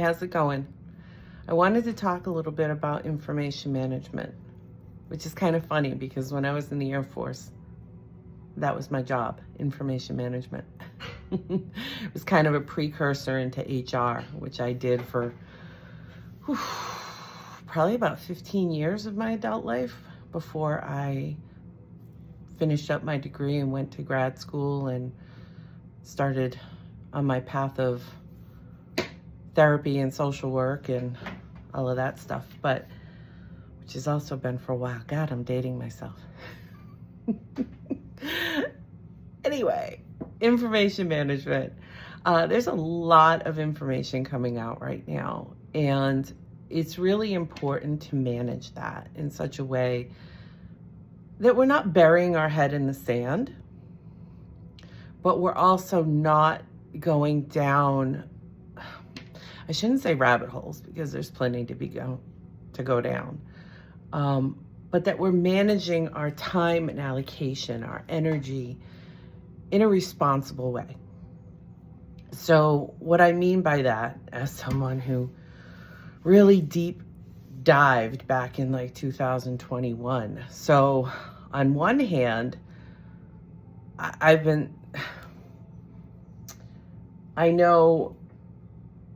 how's it going? I wanted to talk a little bit about information management, which is kind of funny because when I was in the Air Force, that was my job, information management. It was kind of a precursor into HR, which I did for probably about 15 years of my adult life before I finished up my degree and went to grad school and started on my path of therapy and social work and all of that stuff, but which has also been for a while. God, I'm dating myself. Anyway, information management. There's a lot of information coming out right now, and it's really important to manage that in such a way that we're not burying our head in the sand, but we're also not going down, I shouldn't say rabbit holes because there's plenty to go down, but that we're managing our time and allocation, our energy in a responsible way. So what I mean by that, as someone who really deep dived back in like 2021. So on one hand, I know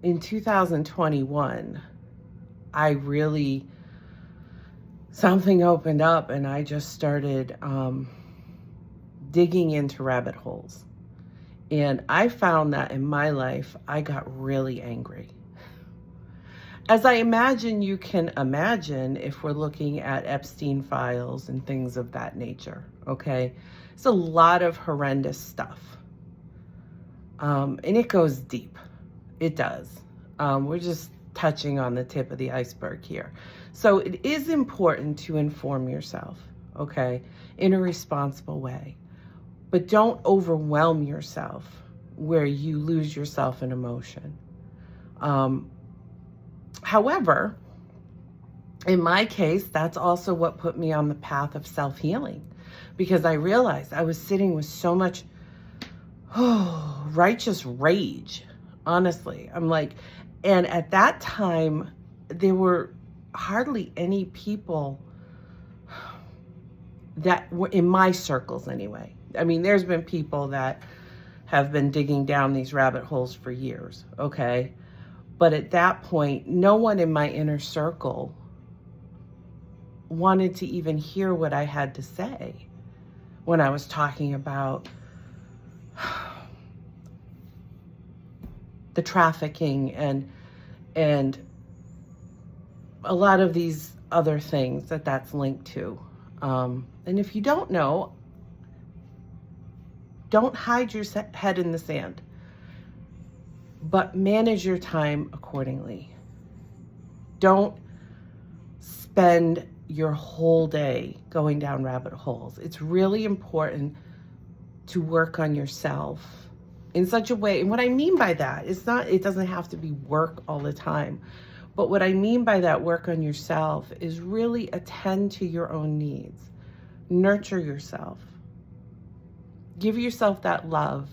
in 2021, something opened up and I just started digging into rabbit holes. And I found that in my life, I got really angry. As I imagine you can imagine if we're looking at Epstein files and things of that nature, okay? It's a lot of horrendous stuff. And it goes deep. It does. We're just touching on the tip of the iceberg here. So it is important to inform yourself, okay, in a responsible way. But don't overwhelm yourself where you lose yourself in emotion. However, in my case, that's also what put me on the path of self-healing, because I realized I was sitting with so much righteous rage, honestly. I'm like, and at that time, there were hardly any people that were in my circles anyway. I mean, there's been people that have been digging down these rabbit holes for years, okay? But at that point, no one in my inner circle wanted to even hear what I had to say when I was talking about the trafficking and a lot of these other things that's linked to. And if you don't know, don't hide your head in the sand, but manage your time accordingly. Don't spend your whole day going down rabbit holes. It's really important to work on yourself in such a way. And what I mean by that is it doesn't have to be work all the time. But what I mean by that work on yourself is really attend to your own needs. Nurture yourself. Give yourself that love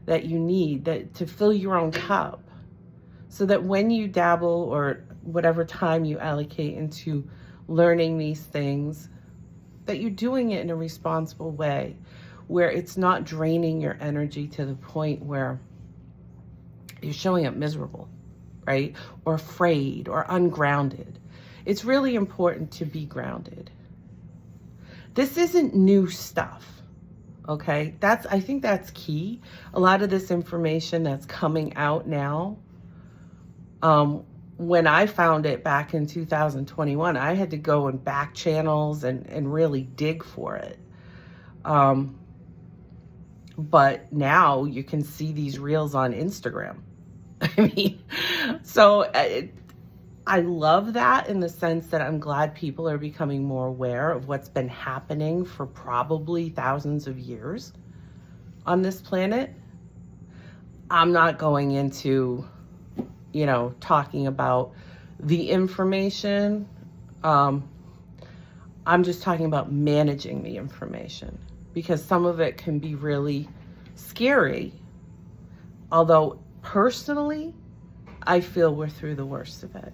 that you need to fill your own cup, so that when you dabble or whatever time you allocate into learning these things, that you're doing it in a responsible way, where it's not draining your energy to the point where you're showing up miserable, right? Or afraid or ungrounded. It's really important to be grounded. This isn't new stuff. Okay, I think that's key. A lot of this information that's coming out now, when I found it back in 2021, I had to go and back channels and really dig for it. But now you can see these reels on Instagram. I mean, so I love that in the sense that I'm glad people are becoming more aware of what's been happening for probably thousands of years on this planet. I'm not going into, talking about the information. I'm just talking about managing the information, because some of it can be really scary. Although personally, I feel we're through the worst of it.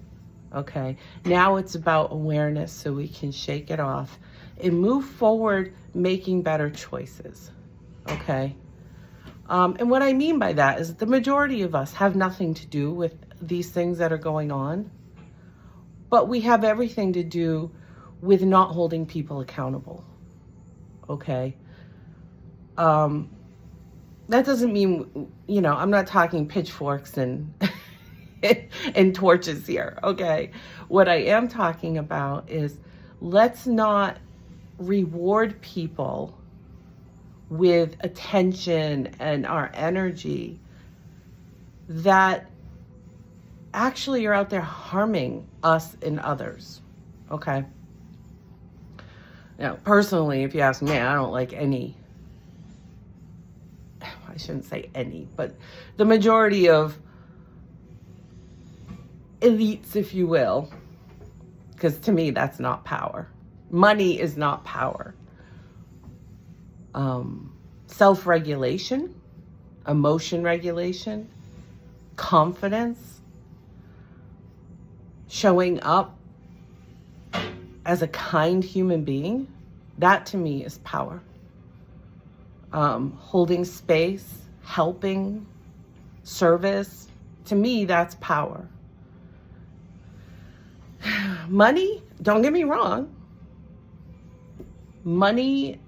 Okay. Now it's about awareness so we can shake it off and move forward making better choices. Okay. And what I mean by that is the majority of us have nothing to do with these things that are going on, but we have everything to do with not holding people accountable. Okay. That doesn't mean, I'm not talking pitchforks and and torches here. Okay. What I am talking about is let's not reward people with attention and our energy that actually are out there harming us and others. Okay. Now, personally, if you ask me, I don't like I shouldn't say any, but the majority of elites, if you will, because to me, that's not power. Money is not power. Self-regulation, emotion regulation, confidence, showing up as a kind human being, that to me is power. Holding space, helping, service, to me, that's power. Money, don't get me wrong, money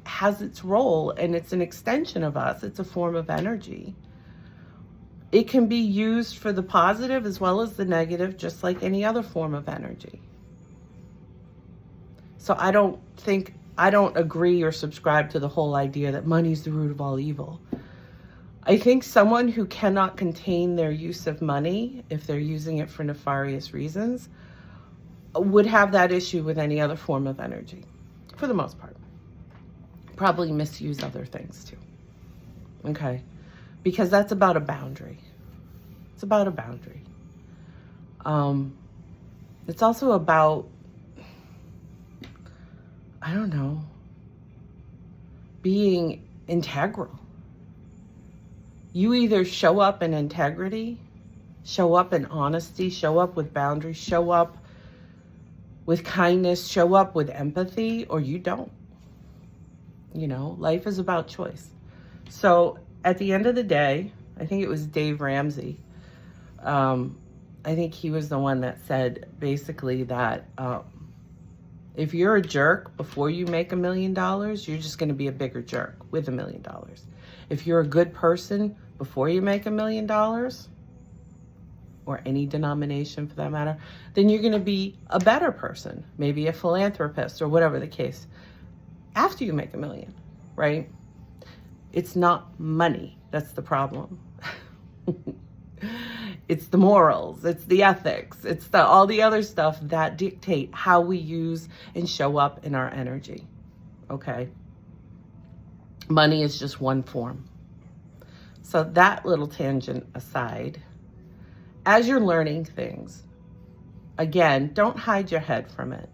has its role and it's an extension of us. It's a form of energy. It can be used for the positive as well as the negative, just like any other form of energy. So I don't agree or subscribe to the whole idea that money's the root of all evil. I think someone who cannot contain their use of money, if they're using it for nefarious reasons, would have that issue with any other form of energy, for the most part. Probably misuse other things too. Okay? Because that's about a boundary. It's about a boundary. It's also about, I don't know, being integral. You either show up in integrity, show up in honesty, show up with boundaries, show up with kindness, show up with empathy, or you don't. Life is about choice. So at the end of the day, I think it was Dave Ramsey. I think he was the one that said basically that if you're a jerk before you make $1 million, you're just going to be a bigger jerk with $1 million. If you're a good person before you make $1 million, or any denomination for that matter, then you're going to be a better person, maybe a philanthropist or whatever the case, after you make $1 million, right? It's not money that's the problem. It's the morals, it's the ethics, it's all the other stuff that dictate how we use and show up in our energy, okay? Money is just one form. So that little tangent aside, as you're learning things, again, don't hide your head from it.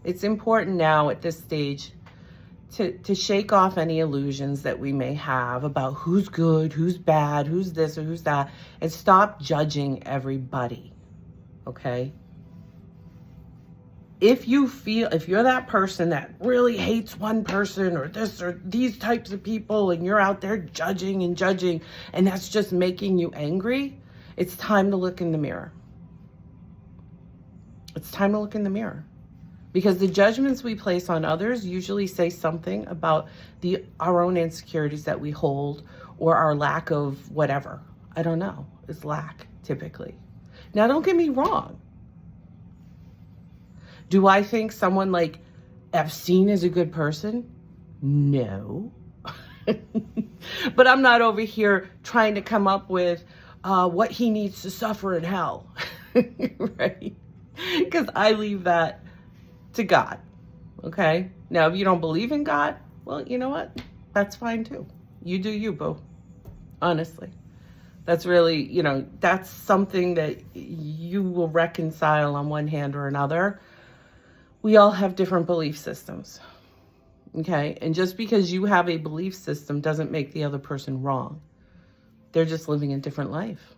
It's important now at this stage to shake off any illusions that we may have about who's good, who's bad, who's this or who's that, and stop judging everybody, okay? If you're that person that really hates one person or this or these types of people and you're out there judging and that's just making you angry, it's time to look in the mirror. It's time to look in the mirror. Because the judgments we place on others usually say something about our own insecurities that we hold or our lack of whatever. I don't know. It's lack, typically. Now, don't get me wrong. Do I think someone like Epstein is a good person? No. But I'm not over here trying to come up with what he needs to suffer in hell. Right? Because I leave that to God, okay? Now, if you don't believe in God, well, you know what? That's fine too. You do you, boo. Honestly. That's really, that's something that you will reconcile on one hand or another. We all have different belief systems, okay? And just because you have a belief system doesn't make the other person wrong. They're just living a different life.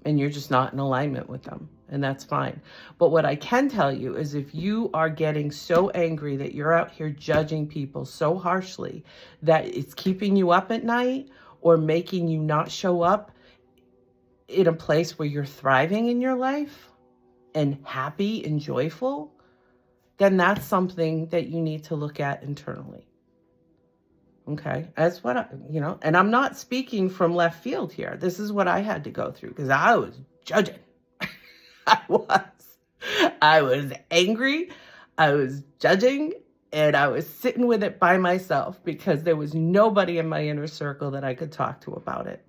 and you're just not in alignment with them, and that's fine. But what I can tell you is if you are getting so angry that you're out here judging people so harshly that it's keeping you up at night or making you not show up in a place where you're thriving in your life and happy and joyful, then that's something that you need to look at internally. Okay, that's what and I'm not speaking from left field here. This is what I had to go through because I was judging. I was angry. I was judging, and I was sitting with it by myself because there was nobody in my inner circle that I could talk to about it.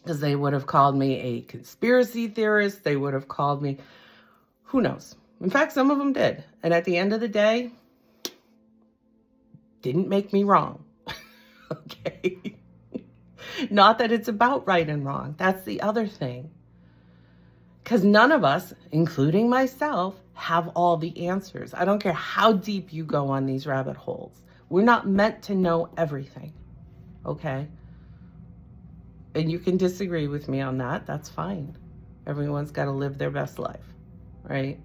Because they would have called me a conspiracy theorist. They would have called me, who knows? In fact, some of them did. And at the end of the day, didn't make me wrong. Okay. Not that it's about right and wrong. That's the other thing. Because none of us, including myself, have all the answers. I don't care how deep you go on these rabbit holes. We're not meant to know everything. Okay. And you can disagree with me on that. That's fine. Everyone's got to live their best life. Right?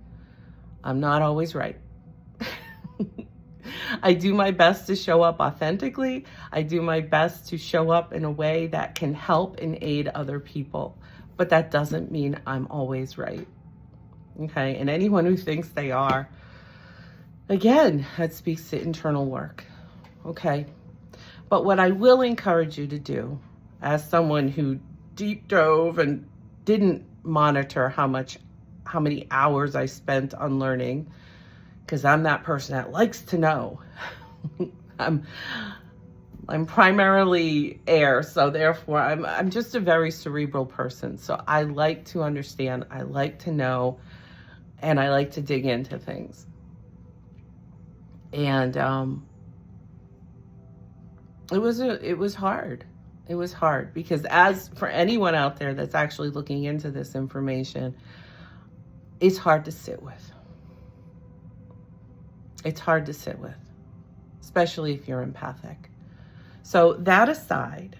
I'm not always right. I do my best to show up authentically. I do my best to show up in a way that can help and aid other people. But that doesn't mean I'm always right. Okay? And anyone who thinks they are, again, that speaks to internal work. Okay? But what I will encourage you to do, as someone who deep dove and didn't monitor how many hours I spent on learning, because I'm that person that likes to know. I'm primarily air, so therefore I'm just a very cerebral person. So I like to understand, I like to know, and I like to dig into things. And it was hard. It was hard because, as for anyone out there that's actually looking into this information, it's hard to sit with. It's hard to sit with, especially if you're empathic. So that aside,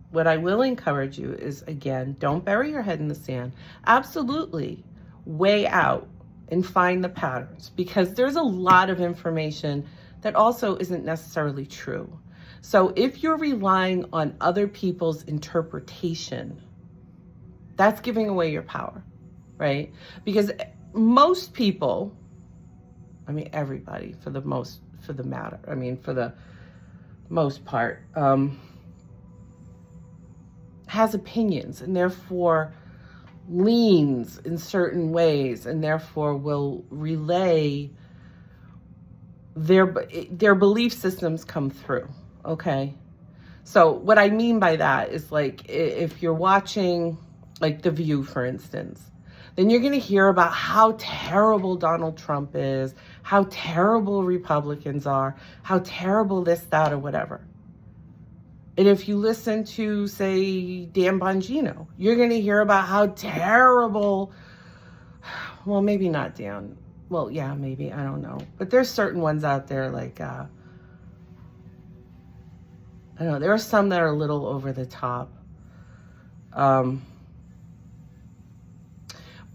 what I will encourage you is, again, don't bury your head in the sand. Absolutely weigh out and find the patterns, because there's a lot of information that also isn't necessarily true. So if you're relying on other people's interpretation, that's giving away your power, right? Because most people, everybody for the most part, has opinions and therefore leans in certain ways and therefore will relay their belief systems come through. Okay. So what I mean by that is, like, if you're watching like The View, for instance, then you're going to hear about how terrible Donald Trump is, how terrible Republicans are, how terrible this, that, or whatever. And if you listen to, say, Dan Bongino, you're going to hear about how terrible, well, maybe not Dan. Well, yeah, maybe, I don't know. But there's certain ones out there, like, I don't know, there are some that are a little over the top.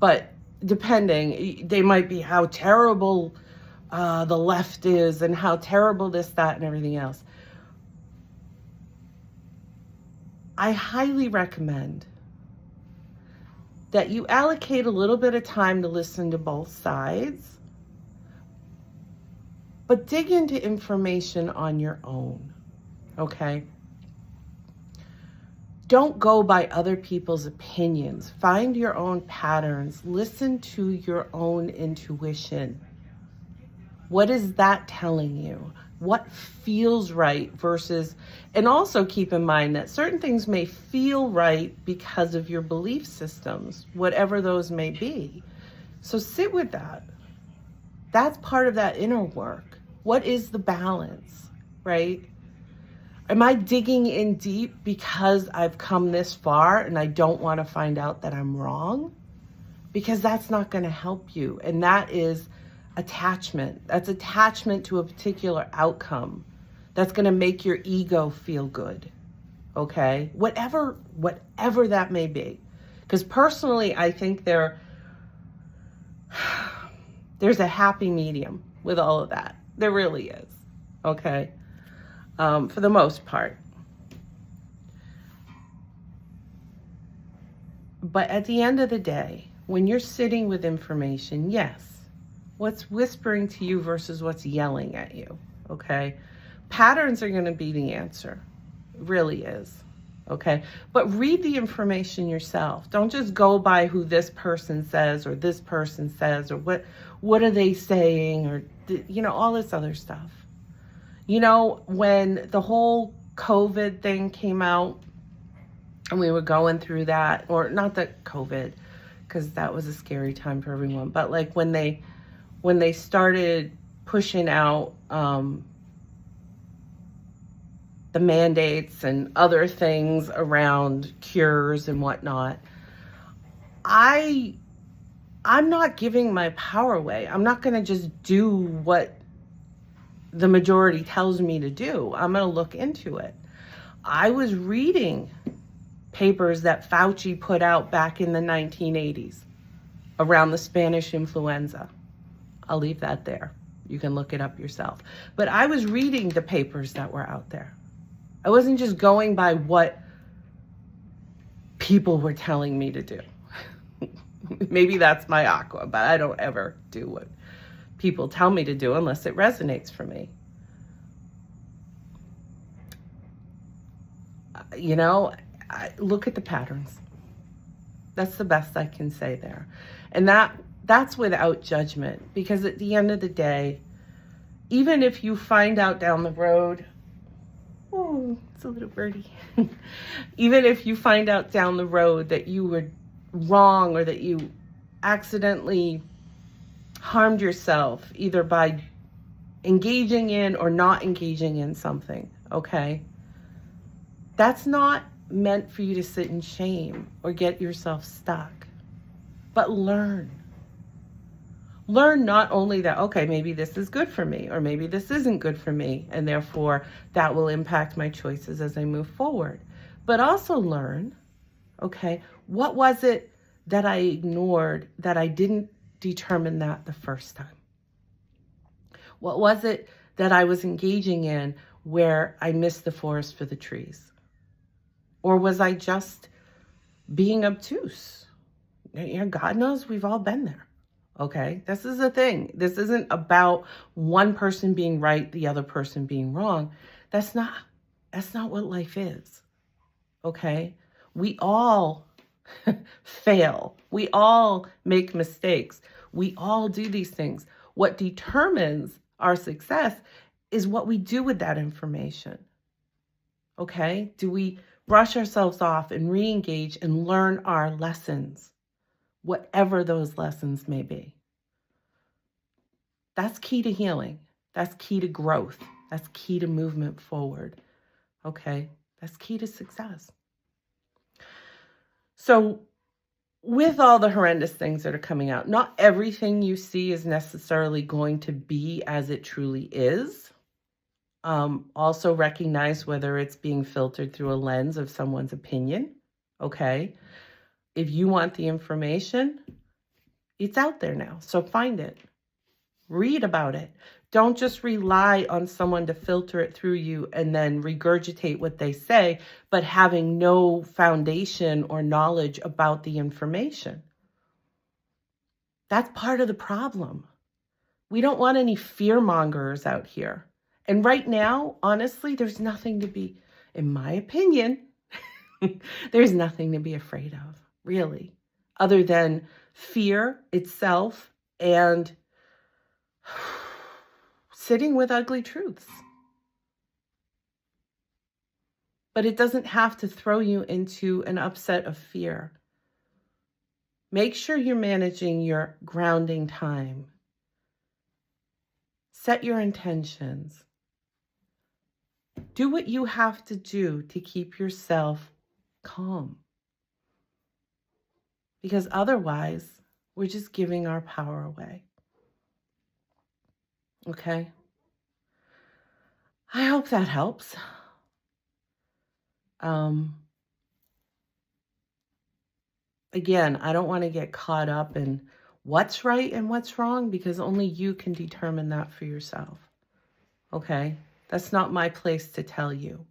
But depending, they might be how terrible the left is and how terrible this, that, and everything else. I highly recommend that you allocate a little bit of time to listen to both sides, but dig into information on your own, okay? Don't go by other people's opinions. Find your own patterns. Listen to your own intuition. What is that telling you? What feels right versus, and also keep in mind that certain things may feel right because of your belief systems, whatever those may be. So sit with that. That's part of that inner work. What is the balance, right? Am I digging in deep because I've come this far and I don't want to find out that I'm wrong? Because that's not going to help you. And that is attachment. That's attachment to a particular outcome that's going to make your ego feel good. Okay? Whatever that may be. Because personally, I think there's a happy medium with all of that. There really is. Okay. For the most part. But at the end of the day, when you're sitting with information, yes, what's whispering to you versus what's yelling at you, okay? Patterns are going to be the answer. It really is, okay? But read the information yourself. Don't just go by who this person says or this person says or what are they saying or, all this other stuff. When the whole COVID thing came out, and we were going through that, or not that COVID, because that was a scary time for everyone, but like when they started pushing out the mandates and other things around cures and whatnot, I'm not giving my power away. I'm not going to just do what the majority tells me to do. I'm going to look into it. I was reading papers that Fauci put out back in the 1980s around the Spanish influenza. I'll leave that there. You can look it up yourself. But I was reading the papers that were out there. I wasn't just going by what people were telling me to do. Maybe that's my aqua, but I don't ever do what people tell me to do unless it resonates for me. Look at the patterns. That's the best I can say there. And that's without judgment, because at the end of the day, even if you find out down the road, oh, it's a little birdie. Even if you find out down the road that you were wrong or that you accidentally harmed yourself, either by engaging in or not engaging in something, okay? That's not meant for you to sit in shame or get yourself stuck, but learn. Learn not only that, okay, maybe this is good for me, or maybe this isn't good for me, and therefore that will impact my choices as I move forward, but also learn, okay, what was it that I ignored that I didn't determine that the first time? What was it that I was engaging in where I missed the forest for the trees? Or was I just being obtuse? God knows we've all been there. Okay, this is the thing. This isn't about one person being right, the other person being wrong. That's not what life is. Okay, we all fail. We all make mistakes. We all do these things. What determines our success is what we do with that information. Okay, do we brush ourselves off and re-engage and learn our lessons, whatever those lessons may be? That's key to healing. That's key to growth. That's key to movement forward. Okay, that's key to success. So with all the horrendous things that are coming out, not everything you see is necessarily going to be as it truly is. Also recognize whether it's being filtered through a lens of someone's opinion, okay? If you want the information, it's out there now, so find it. Read about it. Don't just rely on someone to filter it through you and then regurgitate what they say, but having no foundation or knowledge about the information. That's part of the problem. We don't want any fear mongers out here. And right now, honestly, there's nothing to be, in my opinion, there's nothing to be afraid of, really, other than fear itself and sitting with ugly truths. But it doesn't have to throw you into an upset of fear. Make sure you're managing your grounding time. Set your intentions. Do what you have to do to keep yourself calm. Because otherwise, we're just giving our power away. Okay? I hope that helps. again, I don't want to get caught up in what's right and what's wrong, because only you can determine that for yourself. Okay? That's not my place to tell you.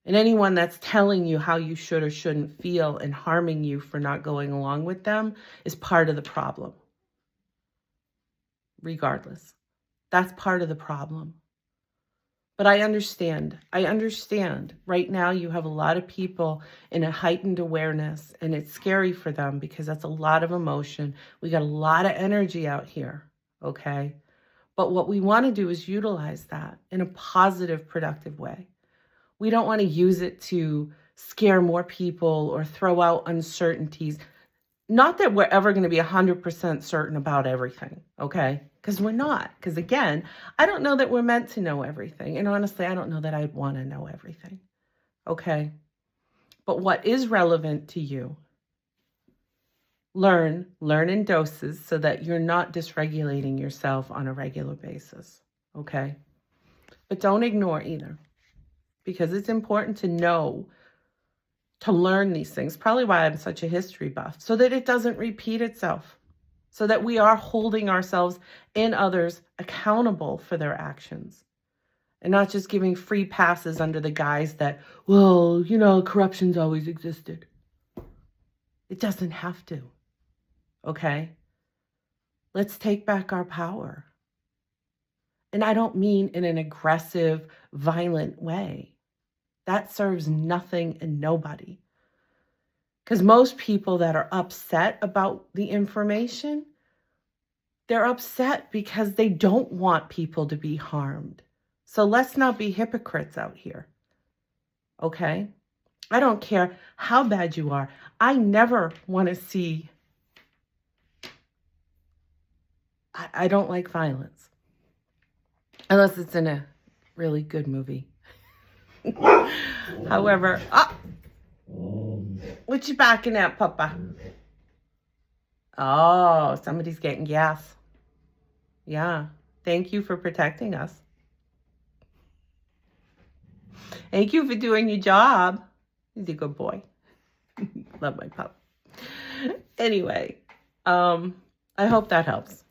And anyone that's telling you how you should or shouldn't feel and harming you for not going along with them is part of the problem. Regardless. That's part of the problem. But I understand. Right now you have a lot of people in a heightened awareness, and it's scary for them because that's a lot of emotion. We got a lot of energy out here, okay? But what we want to do is utilize that in a positive, productive way. We don't want to use it to scare more people or throw out uncertainties. Not that we're ever going to be 100% certain about everything, okay? Because we're not. Because again, I don't know that we're meant to know everything. And honestly, I don't know that I'd want to know everything, okay? But what is relevant to you, learn in doses so that you're not dysregulating yourself on a regular basis, okay? But don't ignore either, because it's important to know, to learn these things. Probably why I'm such a history buff, so that it doesn't repeat itself, so that we are holding ourselves and others accountable for their actions and not just giving free passes under the guise that, well, you know, corruption's always existed. It doesn't have to, okay? Let's take back our power. And I don't mean in an aggressive, violent way. That serves nothing and nobody. Because most people that are upset about the information, they're upset because they don't want people to be harmed. So let's not be hypocrites out here. Okay? I don't care how bad you are. I never want to see... I don't like violence. Unless it's in a really good movie. However, what you backing at, Papa? Oh, somebody's getting gas. Yeah. Thank you for protecting us. Thank you for doing your job. He's a good boy. Love my pup. Anyway, I hope that helps.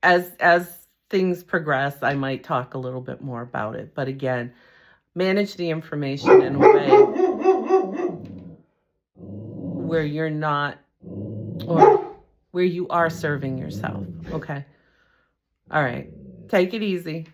As things progress, I might talk a little bit more about it. But again, manage the information in a way where you're not, or where you are serving yourself. Okay. All right. Take it easy.